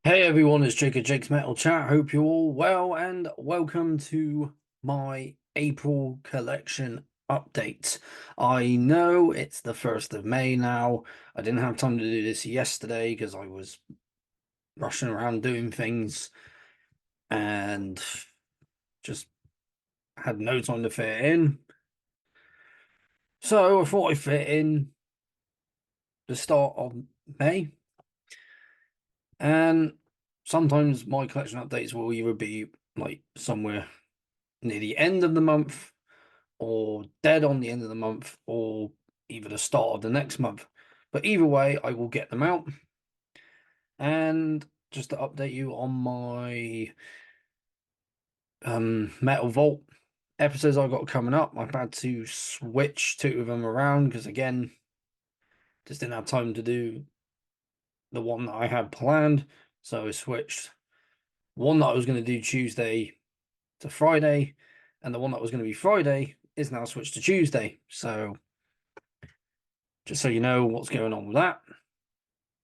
Hey everyone, it's Jake at Jake's Metal Chat. Hope you're all well and welcome to my April collection update. I know it's the 1st of May now. I didn't have time to do this yesterday because I was rushing around doing things and just had no time to fit it in. So I thought I'd fit in the start of May. And sometimes my collection updates will either be like somewhere near the end of the month or dead on the end of the month or either the start of the next month. But either way, I will get them out. And just to update you on my Metal Vault episodes I got coming up, I've had to switch two of them around because again, just didn't have time to do the one that I had planned. So I switched one that I was going to do Tuesday to Friday, and the one that was going to be Friday is now switched to Tuesday. So just so you know what's going on with that.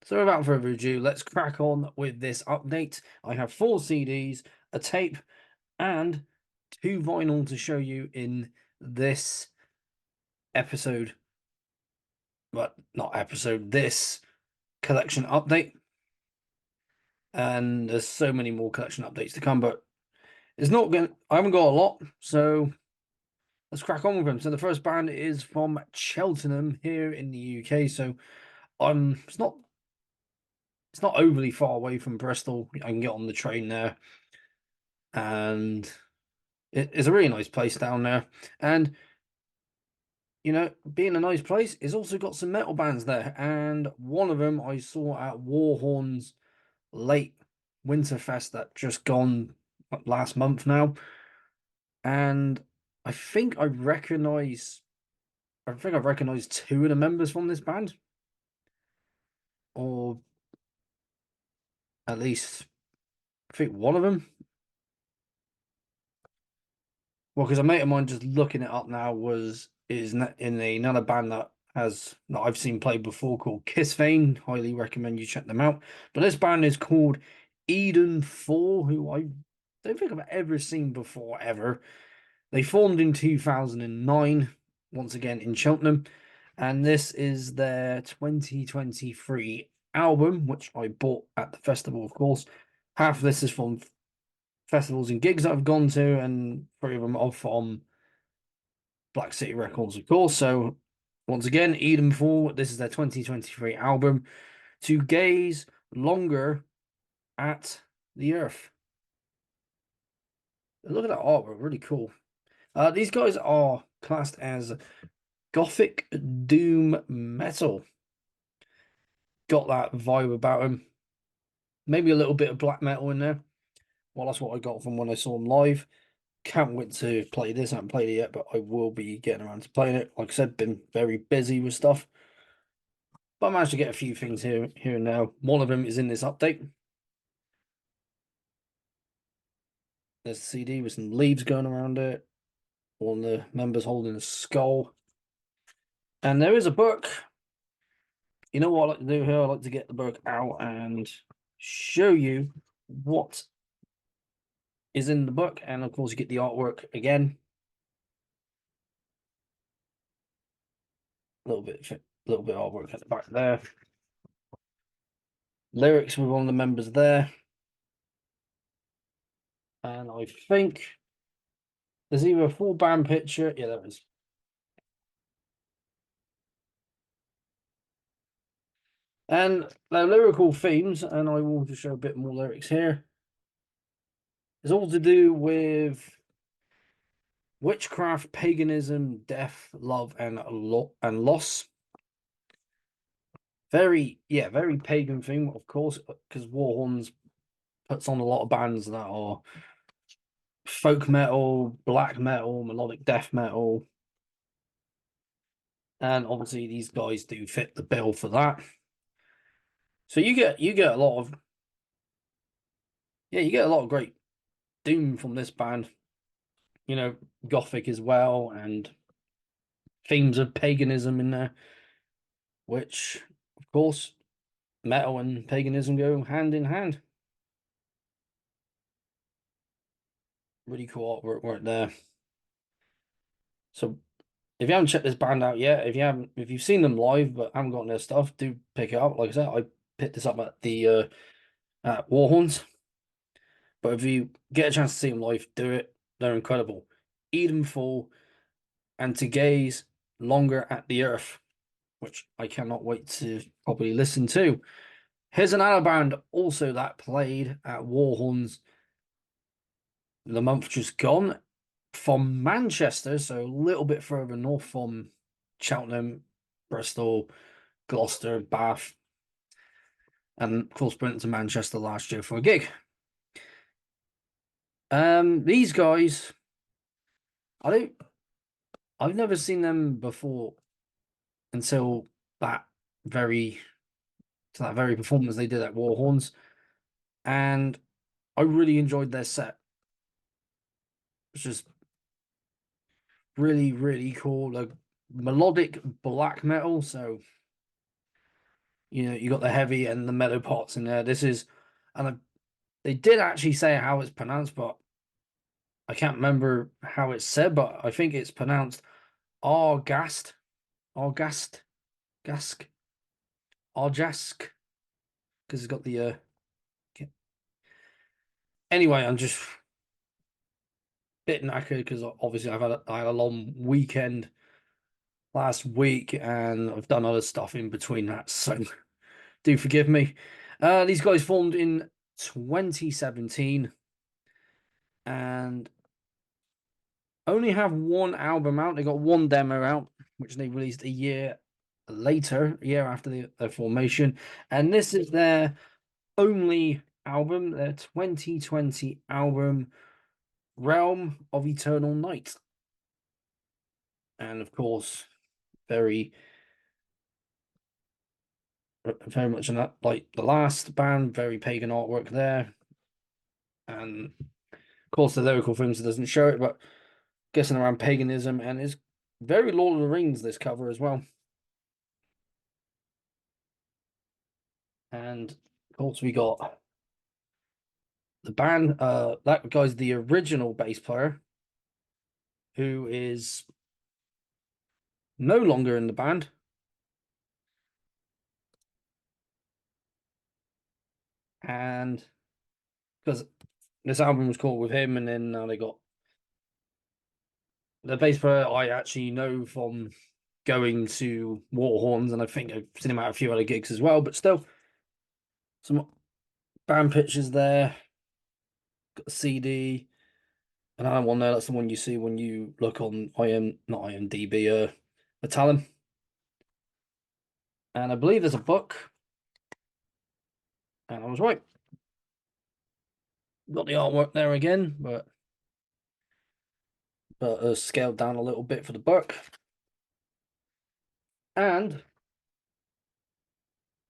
So without further ado, let's crack on with this update. I have 4 CDs, a tape, and 2 vinyl to show you in this episode. But not episode, this collection update. And there's so many more collection updates to come, but it's not going I haven't got a lot, so let's crack on with them. So the first band is from Cheltenham here in the UK. So it's not overly far away from Bristol. I can get on the train there, and it's a really nice place down there. And being a nice place, it's also got some metal bands there. And one of them I saw at Warhorn's late Winterfest that just gone last month now. And I think I recognize two of the members from this band, or at least I think one of them. Well, because a mate of mine just looking it up now is in another band that I've seen play before called Kiss Vane. Highly recommend you check them out. But this band is called Edenfall, who I don't think I've ever seen before ever. They formed in 2009, once again in Cheltenham, and this is their 2023 album, which I bought at the festival, of course. Half of this is from festivals and gigs that I've gone to, and 3 of them are from Black City Records, of course. So, once again, Edenfall, this is their 2023 album, To Gaze Longer at the Earth. Look at that artwork, really cool. These guys are classed as Gothic Doom Metal. Got that vibe about them. Maybe a little bit of black metal in there. Well, that's what I got from when I saw them live. Can't wait to play this. I haven't played it yet, but I will be getting around to playing it. Like I said, been very busy with stuff, but I managed to get a few things here and now. One of them is in this update. There's a CD with some leaves going around it. One of the members holding a skull, and there is a book. You know what I like to do here? I like to get the book out and show you what is in the book, and of course, you get the artwork again. A little bit of artwork at the back there. Lyrics with one of the members there. And I think there's either a full band picture. Yeah, there is. And their lyrical themes, and I will just show a bit more lyrics here. It's all to do with witchcraft, paganism, death, love, and loss. Very pagan theme, of course, because Warhorns puts on a lot of bands that are folk metal, black metal, melodic death metal, and obviously these guys do fit the bill for that. So you get a lot of you get a lot of great doom from this band. Gothic as well, and themes of paganism in there, which of course metal and paganism go hand in hand. Really cool artwork right there. So if you haven't checked this band out yet, if you've seen them live but haven't gotten their stuff, do pick it up. Like I said, I picked this up at the at Warhorns. But if you get a chance to see them live, do it. They're incredible. Edenfall and to gaze longer at the earth, which I cannot wait to probably listen to. Here's another band also that played at Warhorns the month just gone from Manchester, so a little bit further north from Cheltenham, Bristol, Gloucester, Bath, and of course went to Manchester last year for a gig. These guys, I don't, I've never seen them before until that very that very performance they did at Warhorns, and I really enjoyed their set. It's just really, really cool. Like melodic black metal, so you got the heavy and the mellow parts in there. This is, and they did actually say how it's pronounced, but I can't remember how it's said, but I think it's pronounced Argast, Argast, Gask, Argesk, because it's got the Anyway, I'm just a bit knackered because obviously I had a long weekend last week and I've done other stuff in between that, so do forgive me. These guys formed in 2017 and only have one album out. They got one demo out, which they released a year later, a year after their formation. And this is their only album, their 2020 album, Realm of Eternal Night. And of course, very, very much in that, like the last band, very pagan artwork there. And of course, the lyrical films doesn't show it, but guessing around paganism, and it's very Lord of the Rings, this cover as well. And of course, we got the band, that guy's the original bass player, who is no longer in the band. And because this album was called with him, and then now they got the bass player I actually know from going to Waterhorns, and I think I've seen him at a few other gigs as well, but still, some band pictures there. Got a CD. Another one there, that's the one you see when you look on not IMDb, Metallic. And I believe there's a book. And I was right. Got the artwork there again, but scaled down a little bit for the book. And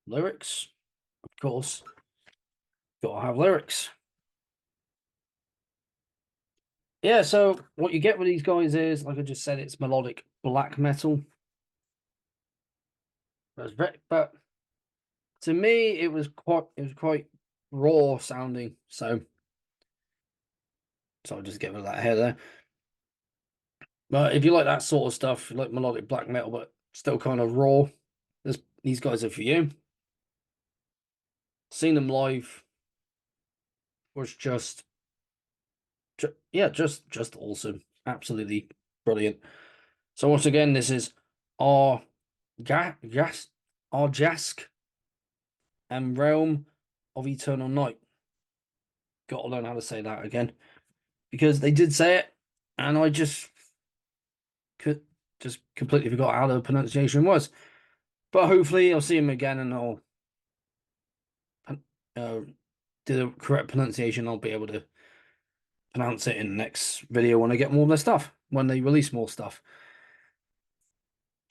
lyrics, of course, gotta have lyrics. Yeah, so what you get with these guys is, like I just said, it's melodic black metal. But to me, it was quite raw sounding. So I'll just get rid of that hair there. But if you like that sort of stuff, you like melodic black metal, but still kind of raw, these guys are for you. Seeing them live was just awesome, absolutely brilliant. So once again, this is Argesk and Realm of Eternal Night. Got to learn how to say that again because they did say it, and I just completely forgot how the pronunciation was. But hopefully, I'll see him again, and I'll do the correct pronunciation. I'll be able to pronounce it in the next video when I get more of their stuff, when they release more stuff.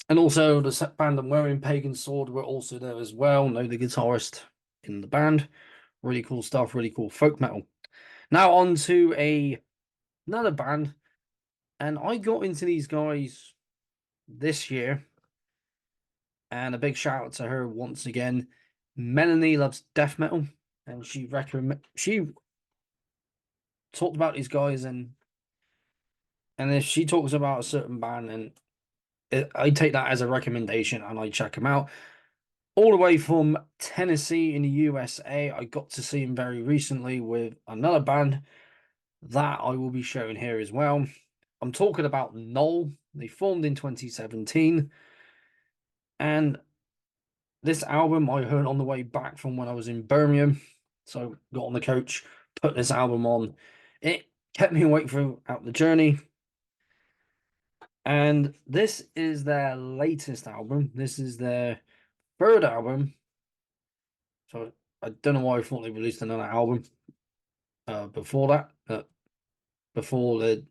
And also, the band I'm wearing, Pagan Sword, were also there as well. Know the guitarist in the band. Really cool stuff, really cool folk metal. Now on to another band, and I got into these guys this year, and a big shout out to her once again. Melanie loves death metal, and she talked about these guys, and And if she talks about a certain band, and I take that as a recommendation and I check them out. All the way from Tennessee in the USA, I got to see him very recently with another band that I will be showing here as well. I'm talking about Knoll. They formed in 2017, and this album I heard on the way back from when I was in Birmingham. So got on the coach, put this album on. It kept me awake throughout the journey. And this is their latest album. This is their third album. So I don't know why I thought they released another album before that. Before the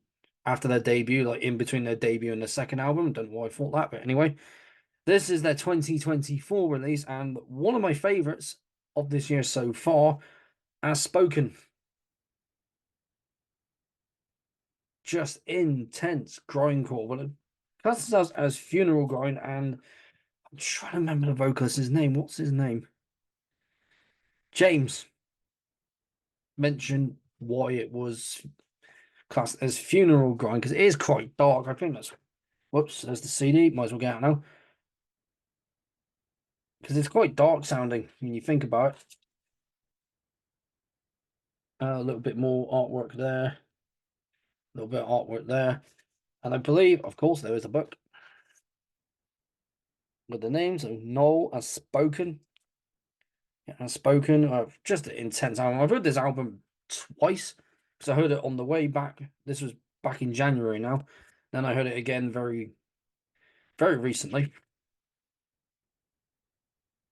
after their debut, like in between their debut and the second album. Don't know why I thought that, but anyway, this is their 2024 release, and one of my favorites of this year so far, As Spoken. Just intense grindcore. Well, it classes us as funeral grind, and I'm trying to remember the vocalist's name. What's his name? James mentioned why it was classed as funeral grind because it is quite dark. I think that's whoops, there's the CD. Might as well get out now because it's quite dark sounding when you think about it. A little bit more artwork there, a little bit of artwork there, and I believe, of course, there is a book with the names of Knoll As Spoken. Yeah, As Spoken. Just an intense album. I've heard this album twice because I heard it on the way back. This was back in January now. Then I heard it again very, very recently.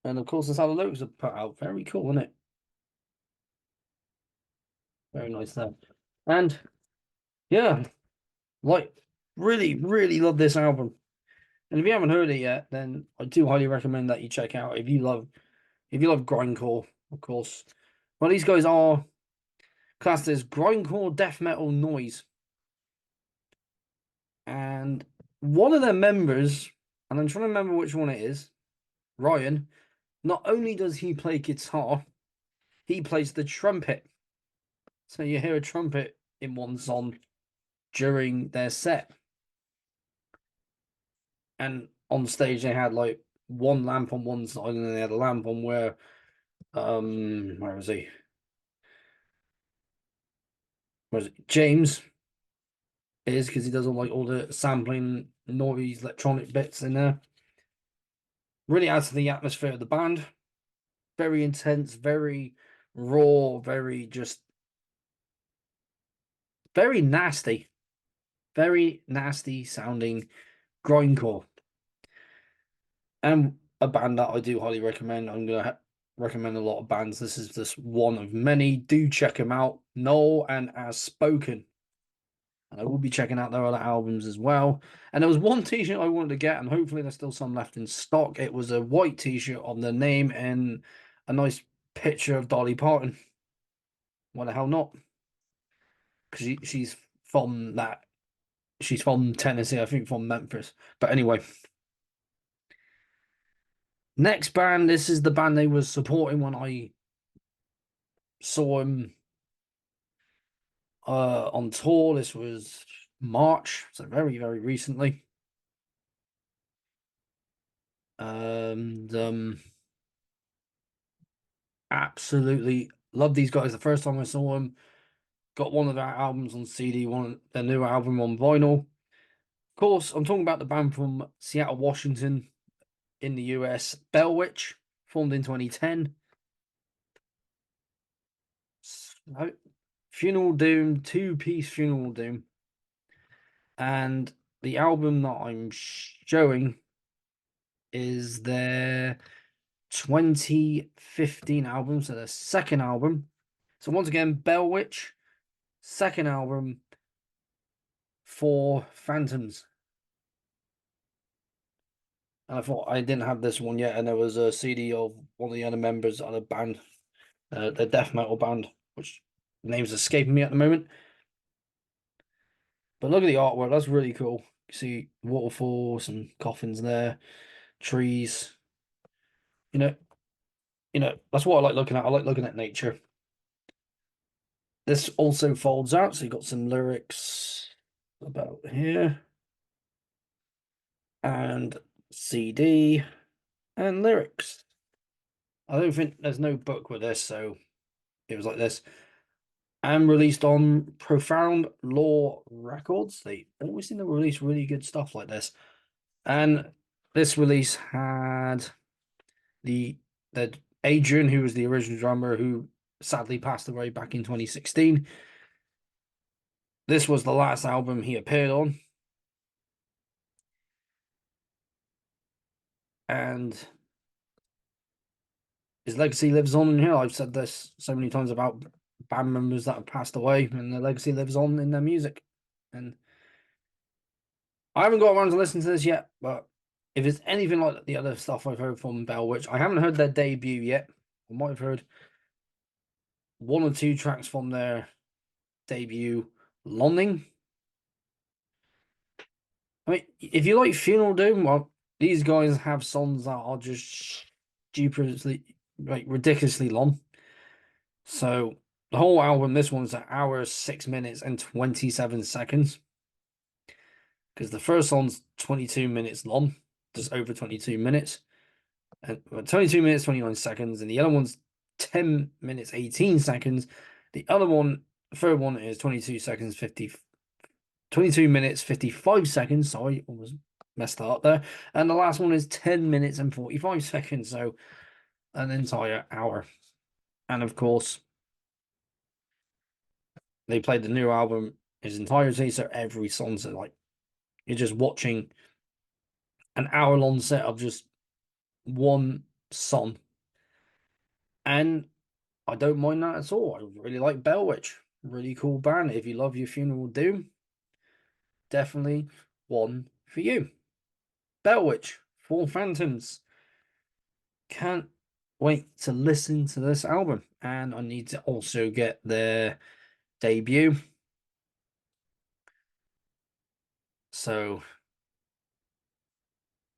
And of course, that's how the lyrics are put out. Very cool, isn't it? Very nice there. And yeah, like really, really love this album. And if you haven't heard it yet, then I do highly recommend that you check out. If you love grindcore, of course. Well, these guys are classed as grindcore death metal noise. And one of their members, and I'm trying to remember which one it is, Ryan, not only does he play guitar, he plays the trumpet. So you hear a trumpet in one song during their set. And on stage they had like one lamp on one side and then they had a lamp on where was he? Was it James is because he does all the sampling noise electronic bits in there. Really adds to the atmosphere of the band. Very intense, very raw, very just very nasty sounding grindcore. And a band that I do highly recommend. I'm gonna recommend a lot of bands. This is just one of many. Do check them out. Knoll and As Spoken. And I will be checking out their other albums as well. And there was one t-shirt I wanted to get, and hopefully there's still some left in stock. It was a white t-shirt on the name and a nice picture of Dolly Parton. Why the hell not? Because she's from that. She's from Tennessee, I think from Memphis. But anyway, next band. This is the band they was supporting when I saw him on tour. This was March, so very, very recently. And absolutely love these guys. The first time I saw them, got one of their albums on CD, one of their new album on vinyl. Of course, I'm talking about the band from Seattle, Washington, in the US, Bell Witch, formed in 2010. Funeral Doom, two-piece Funeral Doom. And the album that I'm showing is their 2015 album, so their second album. So once again, Bell Witch, second album for Phantoms. And I thought I didn't have this one yet, and there was a CD of one of the other members of the band, the death metal band, which the name's escaping me at the moment. But look at the artwork, that's really cool. You see waterfalls and coffins there, trees. You know, that's what I like looking at. I like looking at nature. This also folds out, so you got some lyrics about here, and CD and lyrics. I don't think there's no book with this, so it was like this. And released on Profound Law Records. They always seem to release really good stuff like this. And this release had the Adrian, who was the original drummer, who sadly passed away back in 2016. This was the last album he appeared on. And his legacy lives on in here. I've said this so many times about band members that have passed away, and their legacy lives on in their music. And I haven't got around to listening to this yet, but if it's anything like the other stuff I've heard from Bell Witch, I haven't heard their debut yet. I might have heard one or two tracks from their debut, Lonning. I mean, if you like Funeral Doom, well, these guys have songs that are just stupidly, like ridiculously long. So the whole album, this one's an hour, 6 minutes, and 27 seconds. Because the first song's 22 minutes long, just over 22 minutes. And 22 minutes, 29 seconds. And the other one's 10 minutes, 18 seconds. The other one, the third one is 22 seconds, 22 minutes, 55 seconds. Sorry, almost messed that up there. And the last one is 10 minutes and 45 seconds. So an entire hour. And of course, they played the new album its entirety. So every song's like, you're just watching an hour-long set of just one song. And I don't mind that at all. I really like Bellwitch. Really cool band. If you love your Funeral Doom, definitely one for you. Bellwitch, Four Phantoms. Can't wait to listen to this album. And I need to also get their debut. So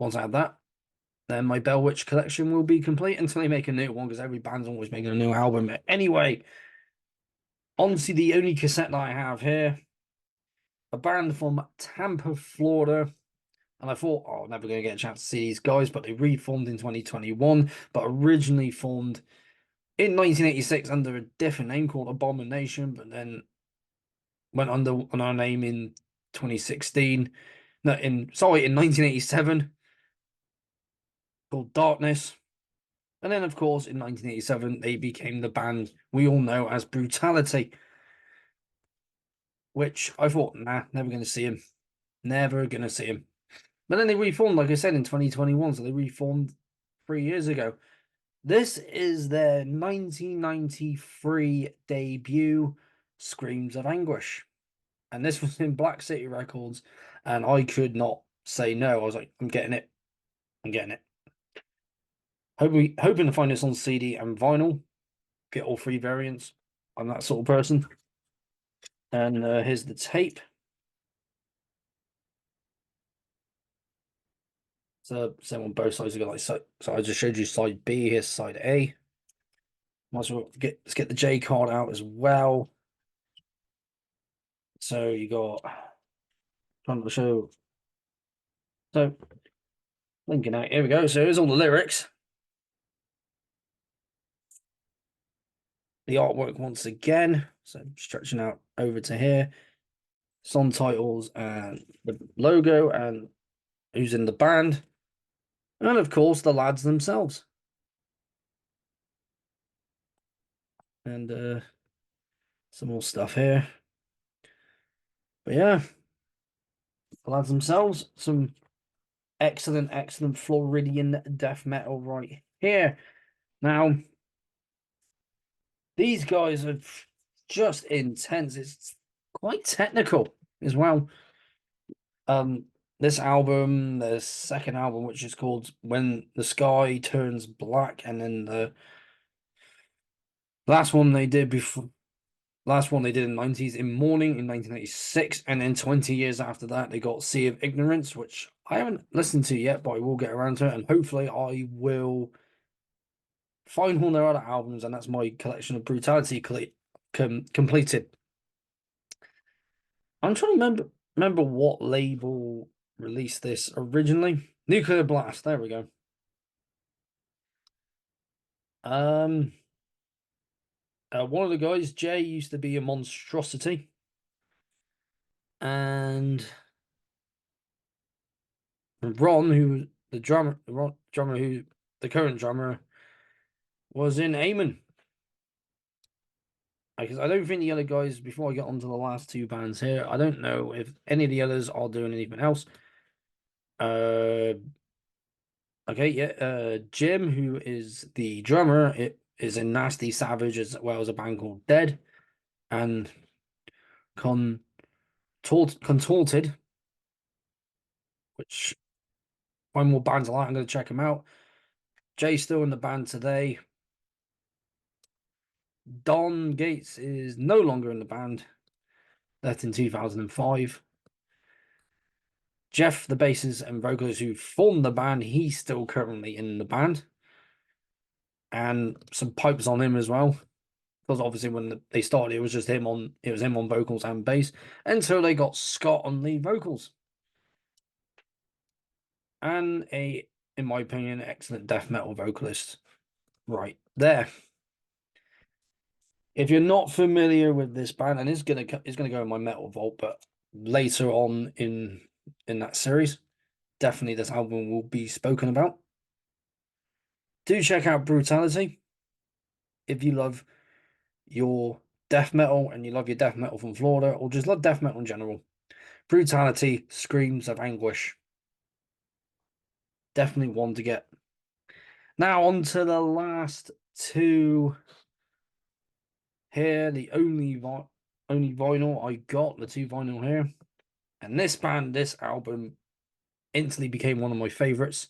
once I have that, then my Bellwitch collection will be complete until they make a new one, because every band's always making a new album. Anyway, on to the only cassette that I have here. A band from Tampa, Florida. And I thought, oh, I'm never going to get a chance to see these guys, but they reformed in 2021, but originally formed in 1986 under a different name called Abomination, but then went under on our name in 2016. No, in 1987, called Darkness. And then, of course, in 1987, they became the band we all know as Brutality, which I thought, nah, never going to see him. Never going to see him. But then they reformed, like I said, in 2021. So they reformed 3 years ago. This is their 1993 debut, Screams of Anguish. And this was in Black City Records. And I could not say no. I was like, I'm getting it. I'm getting it. Hoping to find this on CD and vinyl. Get all three variants. I'm that sort of person. And here's the tape. So same on both sides. Like so I just showed you side B. Here's side A. Might as well let's get the J card out as well. So you got trying to show. So linking out. Here we go. So here's all the lyrics. The artwork once again. So stretching out over to here. Song titles and the logo and who's in the band. And of course the lads themselves. And some more stuff here. But yeah, the lads themselves, some excellent Floridian death metal right here. Now, these guys are just intense. It's quite technical as well. This album, the second album, which is called When the Sky Turns Black, and then the last one they did before. Last one they did in the 90s in Mourning in 1986, and then 20 years after that they got Sea of Ignorance, which I haven't listened to yet, but I will get around to it, and hopefully I will find one of their other albums, and that's my collection of Brutality completed. I'm trying to remember. remember what label released this originally? Nuclear Blast. There we go. Um, one of the guys, Jay, used to be a monstrosity, and Ron, who the drummer, who the current drummer, was in Amen. Because I don't think the other guys, before I get onto the last two bands here, I don't know if any of the others are doing anything else. Uh, okay, yeah. Jim, who is the drummer, it is in Nasty Savage as well as a band called Dead, and Contorted, which find more bands I like. I'm going to check them out. Jay's still in the band today. Don Gates is no longer in the band. Left in 2005. Jeff, the bassist and vocalist who formed the band, he's still currently in the band. And some pipes on him as well. Because obviously when they started, it was just him on vocals and bass until they got Scott on lead vocals. And in my opinion, excellent death metal vocalist right there. If you're not familiar with this band, and it's gonna go in my metal vault, but later on in that series, definitely this album will be spoken about. Do check out Brutality if you love your death metal and you love your death metal from Florida, or just love death metal in general. Brutality screams of anguish. Definitely one to get. Now on to the last two here. The only vinyl I got, the two vinyl here. And this album instantly became one of my favorites.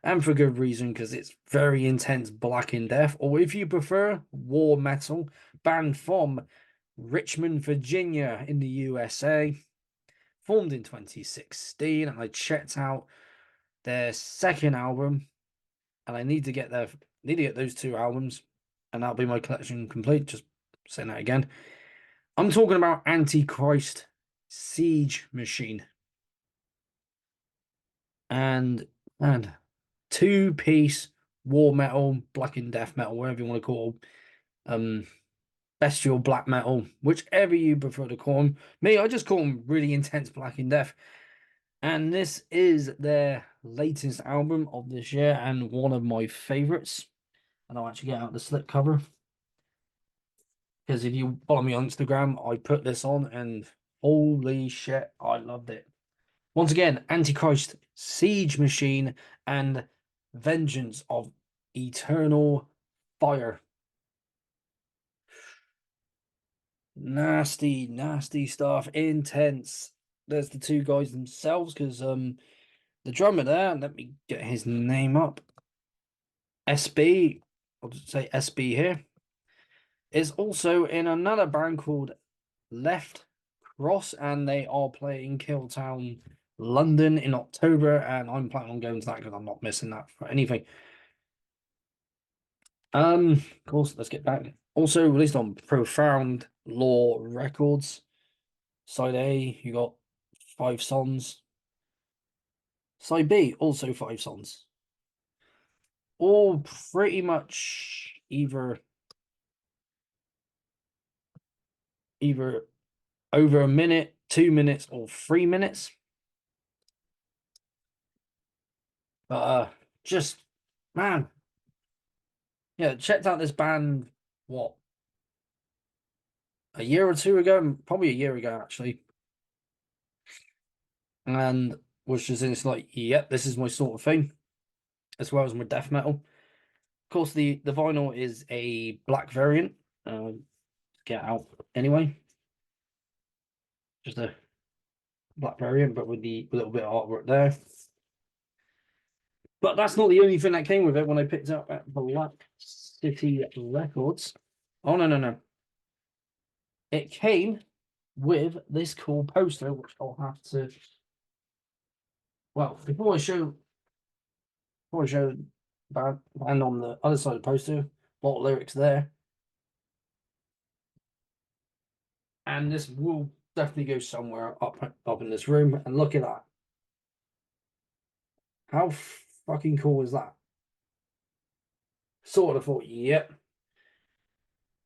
And for good reason, because it's very intense black in death, or if you prefer, war metal, band from Richmond, Virginia in the USA, formed in 2016. And I checked out their second album, and I need to get those two albums, and that'll be my collection complete. Just saying that again. I'm talking about Antichrist Siege Machine. And two-piece war metal, black and death metal, whatever you want to call them. Bestial black metal, whichever you prefer to call them. Me, I just call them really intense black and death. And this is their latest album of this year and one of my favorites. And I'll actually get out the slipcover, because if you follow me on Instagram, I put this on and holy shit, I loved it. Once again, Antichrist, Siege Machine, and Vengeance of Eternal Fire. Nasty, nasty stuff. Intense. There's the two guys themselves, because the drummer there, let me get his name up. SB, I'll just say SB here, is also in another band called Left Cross, and they are playing Killtown, London in October, and I'm planning on going to that because I'm not missing that for anything. Of course, let's get back. Also released on Profound Law Records. Side A, you got 5 songs. Side B, also 5 songs. All pretty much either over a minute, 2 minutes, or 3 minutes. But just man, yeah, checked out this band what, a year or two ago, probably a year ago actually, and was just in, it's like, yep, this is my sort of thing, as well as my death metal. Of course, the vinyl is a black variant. Get out anyway, just a black variant, but with the little bit of artwork there. But that's not the only thing that came with it when I picked up at Black City Records. Oh, no. It came with this cool poster, which I'll have to. Well, before I show band on the other side of the poster, what lyrics there. And this will definitely go somewhere up in this room. And look at that. How fucking cool is that? Sort of thought, yep,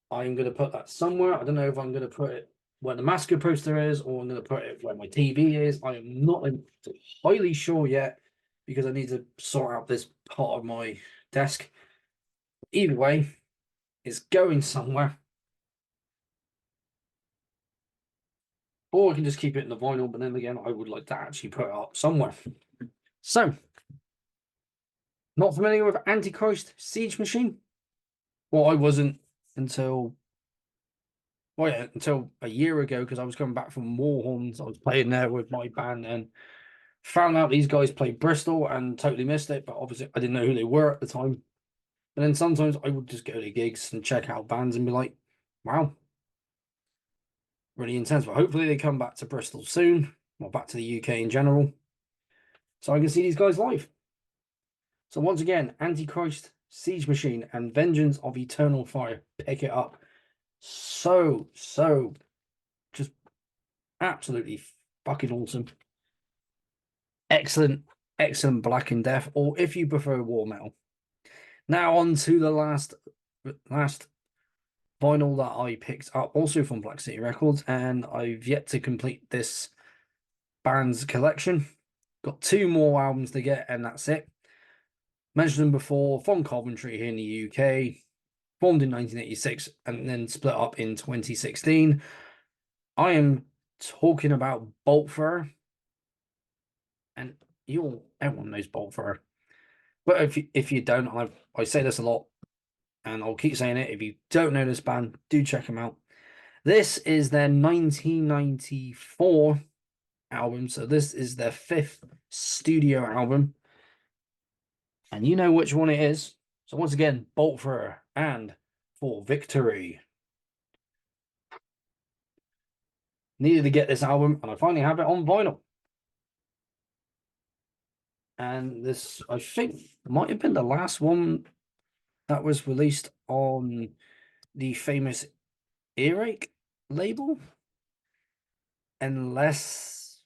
I'm going to put that somewhere. I don't know if I'm going to put it where the Massacre poster is, or I'm going to put it where my TV is. I am not entirely sure yet because I need to sort out this part of my desk. Either way, it's going somewhere. Or I can just keep it in the vinyl, but then again, I would like to actually put it up somewhere. So, not familiar with Antichrist Siege Machine? Well, I wasn't until until a year ago because I was coming back from Warhorns. I was playing there with my band and found out these guys played Bristol and totally missed it. But obviously, I didn't know who they were at the time. And then sometimes I would just go to gigs and check out bands and be like, wow, really intense. But hopefully, they come back to Bristol soon, or back to the UK in general, so I can see these guys live. So once again, Antichrist, Siege Machine, and Vengeance of Eternal Fire. Pick it up. So just absolutely fucking awesome. Excellent Black and Death, or if you prefer War Metal. Now on to the last vinyl that I picked up, also from Black City Records, and I've yet to complete this band's collection. Got 2 more albums to get, and that's it. Mentioned them before, from Coventry here in the UK, formed in 1986 and then split up in 2016. I am talking about Boltfur, and everyone knows Boltfur. But if you don't, I say this a lot, and I'll keep saying it. If you don't know this band, do check them out. This is their 1994 album, so this is their 5th studio album, and you know which one it is. So once again, Boltfur and For Victory. Needed to get this album, and I finally have it on vinyl. And this, I think, might have been the last one that was released on the famous Earache label. Unless...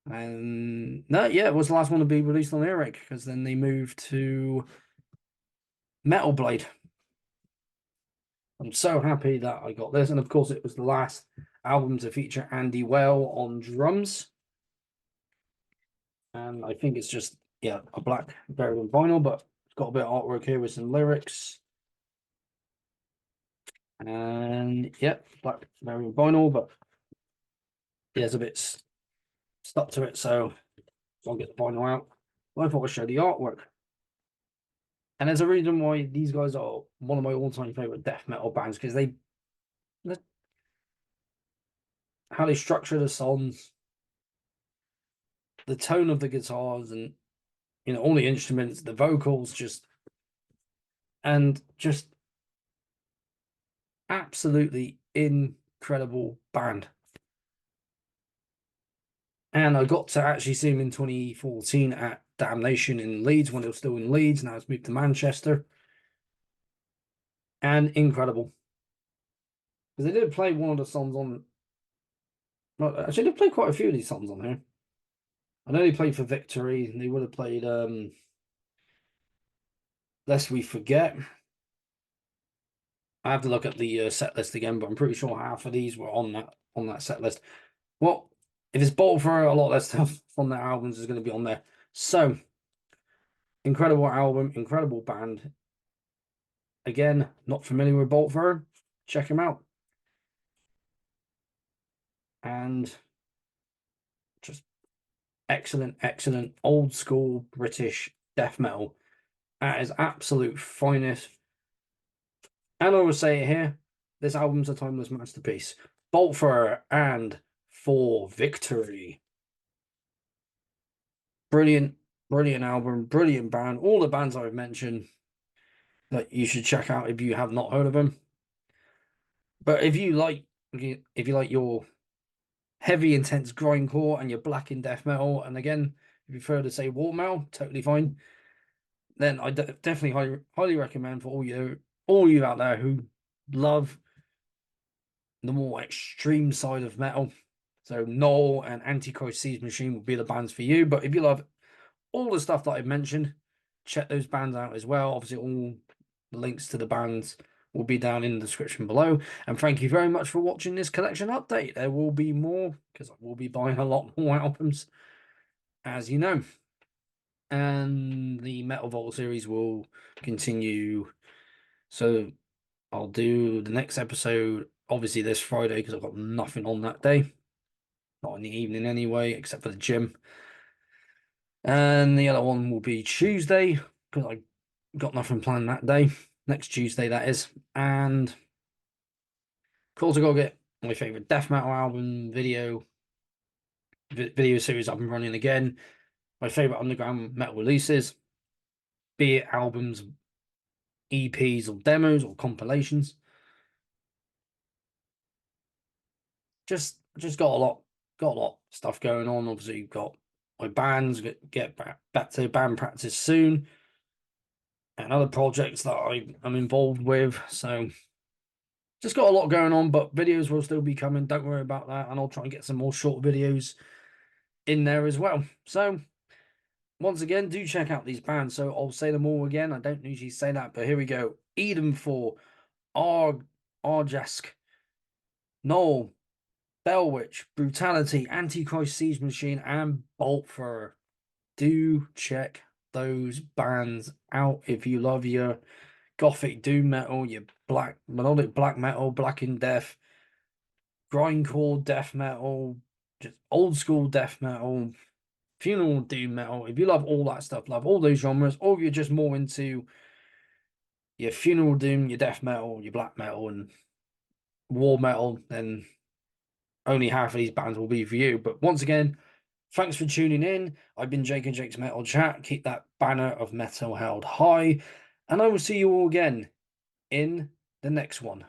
no, yeah, it was the last one to be released on Earache, because then they moved to Metal Blade. I'm so happy that I got this. And of course, it was the last album to feature Andy Well on drums. And I think it's just, yeah, a black variant vinyl, but it's got a bit of artwork here with some lyrics. And yeah, black variant vinyl, but yeah, it's a bit stuck to it, so I'll get the vinyl out. But I thought I'd show the artwork. And there's a reason why these guys are one of my all-time favorite death metal bands, because how they structure the songs, the tone of the guitars, and all the instruments, the vocals, just absolutely incredible band. And I got to actually see him in 2014 at Damnation in Leeds when it was still in Leeds. Now it's moved to Manchester. And incredible. Because they did play one of the songs on... Well, actually, they played quite a few of these songs on here. I know they played For Victory, and they would have played Lest We Forget. I have to look at the set list again, but I'm pretty sure half of these were on that set list. Well, if it's Boltfur, a lot of that stuff from their albums is going to be on there. So, incredible album, incredible band. Again, not familiar with Boltfur, check him out. And just excellent old school British death metal at its absolute finest. And I will say it here, this album's a timeless masterpiece. Boltfur and For Victory. Brilliant album, brilliant band. All the bands I've mentioned that you should check out if you have not heard of them. But if you like your heavy, intense grindcore and your black and death metal, and again, if you prefer to say war metal, totally fine. Then I definitely highly recommend for all you out there who love the more extreme side of metal. So Knoll and Antichrist Siege Machine will be the bands for you. But if you love all the stuff that I've mentioned, check those bands out as well. Obviously, all the links to the bands will be down in the description below. And thank you very much for watching this collection update. There will be more, because I will be buying a lot more albums, as you know. And the Metal Vault series will continue. So I'll do the next episode, obviously this Friday, because I've got nothing on that day. Not in the evening anyway, except for the gym. And the other one will be Tuesday, because I got nothing planned that day. Next Tuesday, that is. And of course, I got to get my favorite death metal album video series up and running again. My favorite underground metal releases, be it albums, EPs, or demos, or compilations. Just got a lot of stuff going on. Obviously, you've got my bands, get back to band practice soon, and other projects that I'm involved with. So just got a lot going on, but videos will still be coming. Don't worry about that, and I'll try and get some more short videos in there as well. So once again, do check out these bands. So I'll say them all again. I don't usually say that, but here we go. Edenfall, Argesk, Knoll, Bellwitch, Brutality, Antichrist Siege Machine, and Boltfer. Do check those bands out if you love your gothic doom metal, your melodic black metal, black in death, grindcore death metal, just old school death metal, funeral doom metal. If you love all that stuff, love all those genres, or if you're just more into your funeral doom, your death metal, your black metal, and war metal, then only half of these bands will be for you. But once again, thanks for tuning in. I've been Jake and Jake's Metal Chat. Keep that banner of metal held high. And I will see you all again in the next one.